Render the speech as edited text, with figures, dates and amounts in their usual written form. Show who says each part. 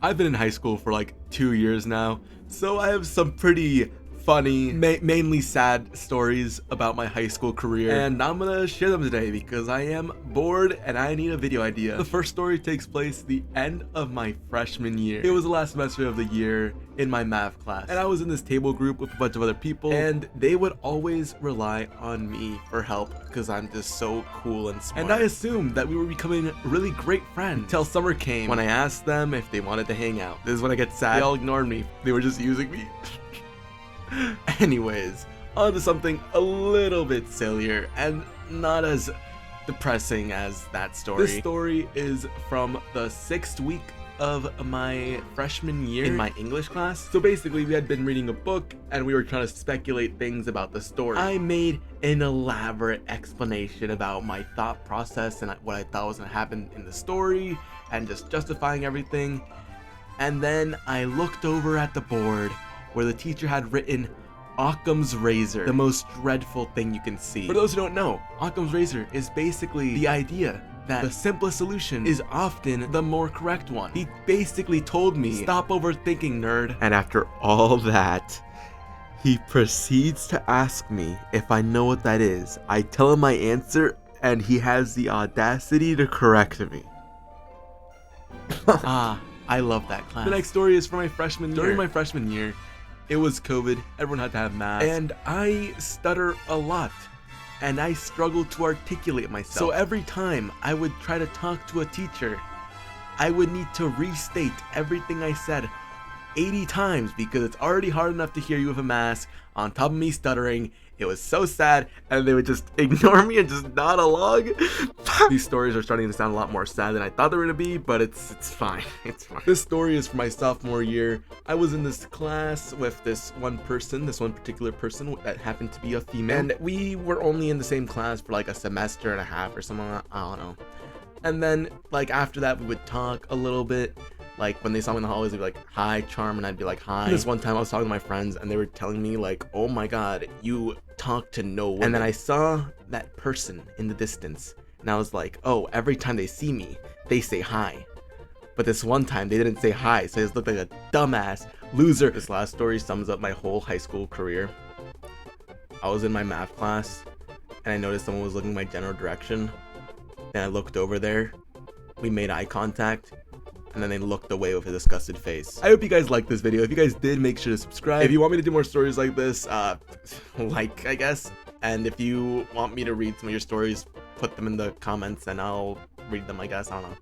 Speaker 1: I've been in high school for like 2 years now, so I have some pretty funny, mainly sad stories about my high school career, and I'm gonna share them today because I am bored and I need a video idea. The first story takes place the end of my freshman year. It was the last semester of the year in my math class, and I was in this table group with a bunch of other people, and they would always rely on me for help because I'm just so cool and smart. And I assumed that we were becoming really great friends until summer came when I asked them if they wanted to hang out. This is when I get sad. They all ignored me. They were just using me. Anyways, on to something a little bit sillier and not as depressing as that story. This story is from the 6th week of my freshman year in my English class. So basically, we had been reading a book and we were trying to speculate things about the story. I made an elaborate explanation about my thought process and what I thought was gonna happen in the story and just justifying everything. And then I looked over at the board where the teacher had written Occam's razor, the most dreadful thing you can see. For those who don't know, Occam's razor is basically the idea that the simplest solution is often the more correct one. He basically told me, stop overthinking, nerd. And after all that, he proceeds to ask me if I know what that is. I tell him my answer, and he has the audacity to correct me. I love that class. The next story is from my freshman year. During my freshman year, it was COVID, everyone had to have masks, and I stutter a lot, and I struggle to articulate myself. So every time I would try to talk to a teacher, I would need to restate everything I said 80 times because it's already hard enough to hear you with a mask, on top of me stuttering. It was so sad, and they would just ignore me and just nod along. These stories are starting to sound a lot more sad than I thought they were gonna be, but it's fine. It's fine. This story is from my sophomore year. I was in this class with this one particular person that happened to be a female, and we were only in the same class for like a semester and a half or something. I don't know. And then like after that, we would talk a little bit. Like when they saw me in the hallways, they'd be like, hi, Charm, and I'd be like, hi. This one time I was talking to my friends and they were telling me like, oh my god, you talk to no women. And then I saw that person in the distance and I was like, oh, every time they see me, they say hi. But this one time they didn't say hi, so I just looked like a dumbass loser. This last story sums up my whole high school career. I was in my math class and I noticed someone was looking my general direction. And I looked over there, we made eye contact, and then they looked away with a disgusted face. I hope you guys liked this video. If you guys did, make sure to subscribe. If you want me to do more stories like this, like, I guess. And if you want me to read some of your stories, put them in the comments and I'll read them, I guess. I don't know.